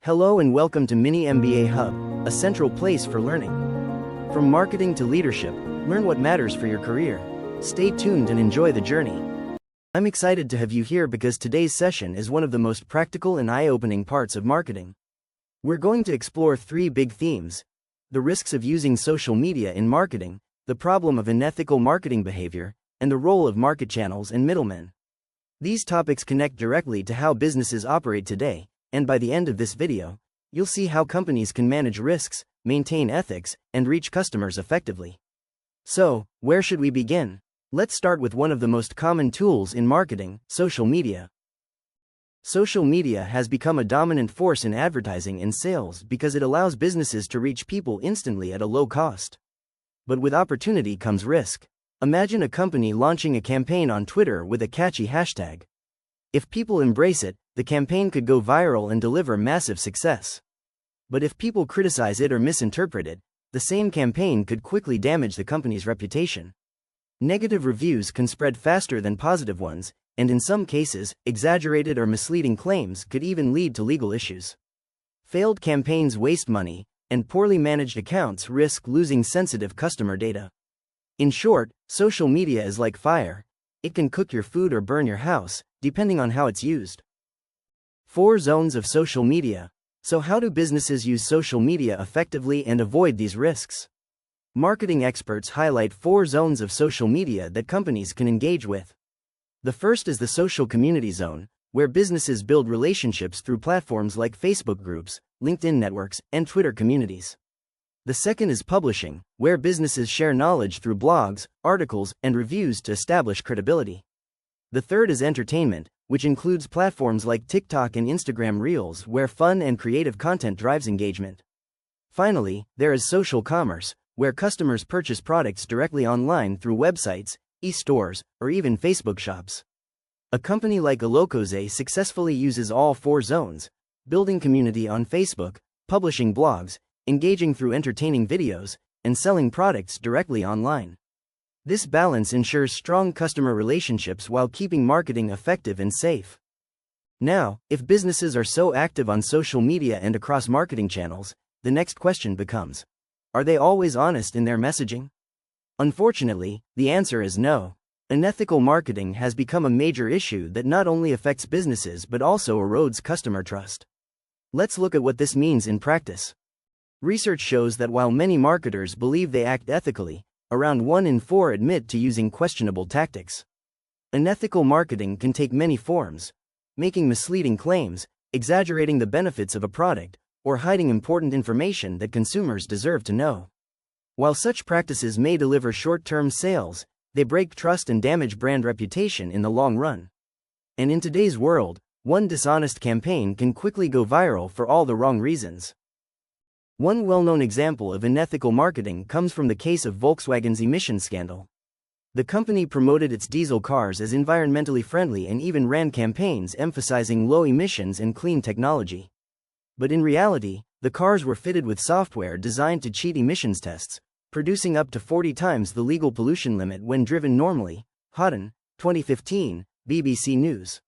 Hello and welcome to Mini MBA Hub, a central place for learning. From marketing to leadership, learn what matters for your career. Stay tuned and enjoy the journey. I'm excited to have you here because today's session is one of the most practical and eye-opening parts of marketing. We're going to explore three big themes: the risks of using social media in marketing, the problem of unethical marketing behavior, and the role of market channels and middlemen. These topics connect directly to how businesses operate today, and by the end of this video, you'll see how companies can manage risks, maintain ethics, and reach customers effectively. So, where should we begin? Let's start with one of the most common tools in marketing: social media. Social media has become a dominant force in advertising and sales because it allows businesses to reach people instantly at a low cost. But with opportunity comes risk. Imagine a company launching a campaign on Twitter with a catchy hashtag. If people embrace it, the campaign could go viral and deliver massive success. But if people criticize it or misinterpret it, the same campaign could quickly damage the company's reputation. Negative reviews can spread faster than positive ones, and in some cases, exaggerated or misleading claims could even lead to legal issues. Failed campaigns waste money, and poorly managed accounts risk losing sensitive customer data. In short, social media is like fire. It can cook your food or burn your house, depending on how it's used. 4 zones of social media. So how do businesses use social media effectively and avoid these risks? Marketing experts highlight 4 zones of social media that companies can engage with. The first is the social community zone, where businesses build relationships through platforms like Facebook groups, LinkedIn networks, and Twitter communities. The second is publishing, where businesses share knowledge through blogs, articles, and reviews to establish credibility. The third is entertainment, which includes platforms like TikTok and Instagram Reels, where fun and creative content drives engagement. Finally, there is social commerce, where customers purchase products directly online through websites, e-stores, or even Facebook shops. A company like Alokoze successfully uses all 4 zones: building community on Facebook, publishing blogs, engaging through entertaining videos, and selling products directly online. This balance ensures strong customer relationships while keeping marketing effective and safe. Now, if businesses are so active on social media and across marketing channels, the next question becomes: are they always honest in their messaging? Unfortunately, the answer is no. Unethical marketing has become a major issue that not only affects businesses but also erodes customer trust. Let's look at what this means in practice. Research shows that while many marketers believe they act ethically, around 1 in 4 admit to using questionable tactics. Unethical marketing can take many forms: making misleading claims, exaggerating the benefits of a product, or hiding important information that consumers deserve to know. While such practices may deliver short-term sales, they break trust and damage brand reputation in the long run. And in today's world, one dishonest campaign can quickly go viral for all the wrong reasons. One well-known example of unethical marketing comes from the case of Volkswagen's emissions scandal. The company promoted its diesel cars as environmentally friendly and even ran campaigns emphasizing low emissions and clean technology. But in reality, the cars were fitted with software designed to cheat emissions tests, producing up to 40 times the legal pollution limit when driven normally. Hodden, 2015, BBC News.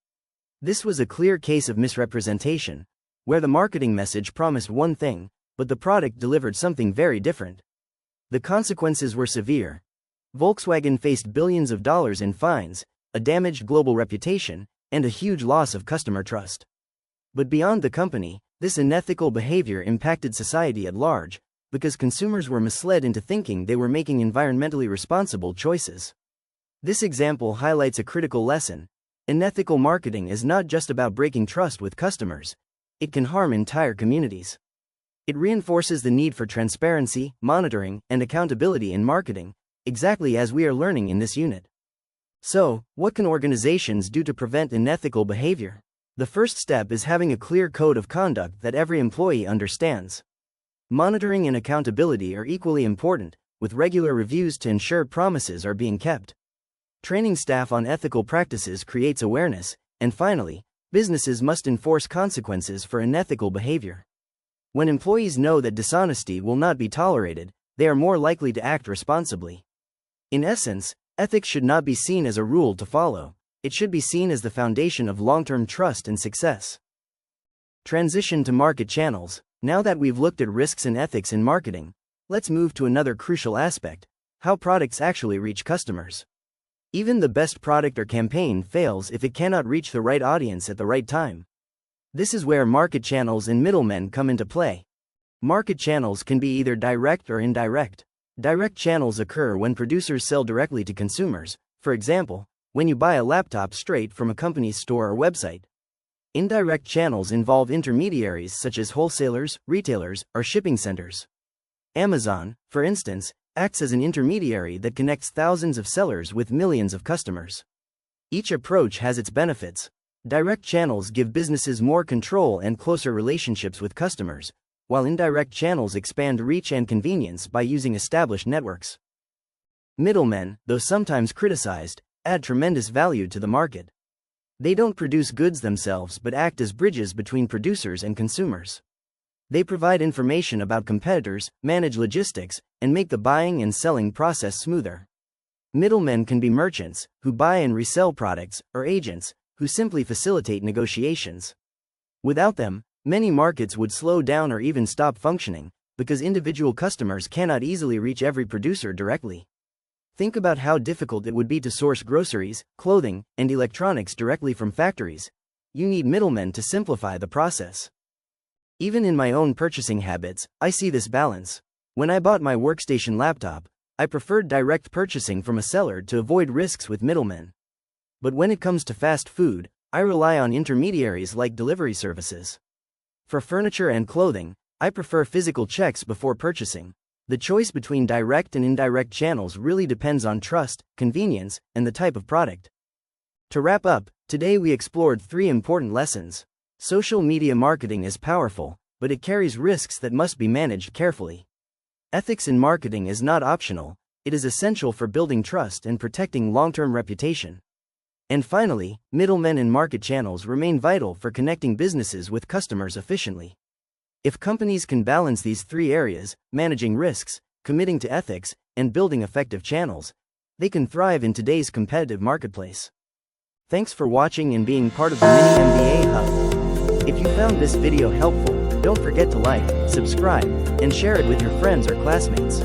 This was a clear case of misrepresentation, where the marketing message promised one thing, but the product delivered something very different. The consequences were severe. Volkswagen faced billions of dollars in fines, a damaged global reputation, and a huge loss of customer trust. But beyond the company, this unethical behavior impacted society at large, because consumers were misled into thinking they were making environmentally responsible choices. This example highlights a critical lesson: unethical marketing is not just about breaking trust with customers, it can harm entire communities. It reinforces the need for transparency, monitoring, and accountability in marketing, exactly as we are learning in this unit. So, what can organizations do to prevent unethical behavior? The first step is having a clear code of conduct that every employee understands. Monitoring and accountability are equally important, with regular reviews to ensure promises are being kept. Training staff on ethical practices creates awareness, and finally, businesses must enforce consequences for unethical behavior. When employees know that dishonesty will not be tolerated, they are more likely to act responsibly. In essence, ethics should not be seen as a rule to follow, it should be seen as the foundation of long-term trust and success. Transition to market channels. Now that we've looked at risks and ethics in marketing, let's move to another crucial aspect: how products actually reach customers. Even the best product or campaign fails if it cannot reach the right audience at the right time. This is where market channels and middlemen come into play. Market channels can be either direct or indirect. Direct channels occur when producers sell directly to consumers, for example, when you buy a laptop straight from a company's store or website. Indirect channels involve intermediaries such as wholesalers, retailers, or shipping centers. Amazon, for instance, acts as an intermediary that connects thousands of sellers with millions of customers. Each approach has its benefits. Direct channels give businesses more control and closer relationships with customers, while indirect channels expand reach and convenience by using established networks. Middlemen, though sometimes criticized, add tremendous value to the market. They don't produce goods themselves but act as bridges between producers and consumers. They provide information about competitors, manage logistics, and make the buying and selling process smoother. Middlemen can be merchants, who buy and resell products, or agents, who simply facilitate negotiations. Without them, many markets would slow down or even stop functioning, because individual customers cannot easily reach every producer directly. Think about how difficult it would be to source groceries, clothing, and electronics directly from factories. You need middlemen to simplify the process. Even in my own purchasing habits, I see this balance. When I bought my workstation laptop, I preferred direct purchasing from a seller to avoid risks with middlemen. But when it comes to fast food, I rely on intermediaries like delivery services. For furniture and clothing, I prefer physical checks before purchasing. The choice between direct and indirect channels really depends on trust, convenience, and the type of product. To wrap up, today we explored 3 important lessons. Social media marketing is powerful, but it carries risks that must be managed carefully. Ethics in marketing is not optional, it is essential for building trust and protecting long-term reputation. And finally, middlemen and market channels remain vital for connecting businesses with customers efficiently. If companies can balance these 3 areas, managing risks, committing to ethics, and building effective channels, they can thrive in today's competitive marketplace. Thanks for watching and being part of the Mini MBA Hub. If you found this video helpful, don't forget to like, subscribe, and share it with your friends or classmates.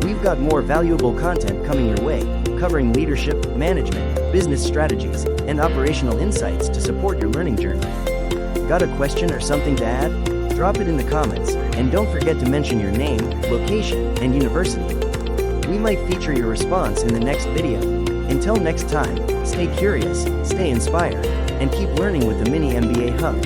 We've got more valuable content coming your way, covering leadership, management, business strategies, and operational insights to support your learning journey. Got a question or something to add? Drop it in the comments, and don't forget to mention your name, location, and university. We might feature your response in the next video. Until next time, stay curious, stay inspired, and keep learning with the Mini MBA Hub.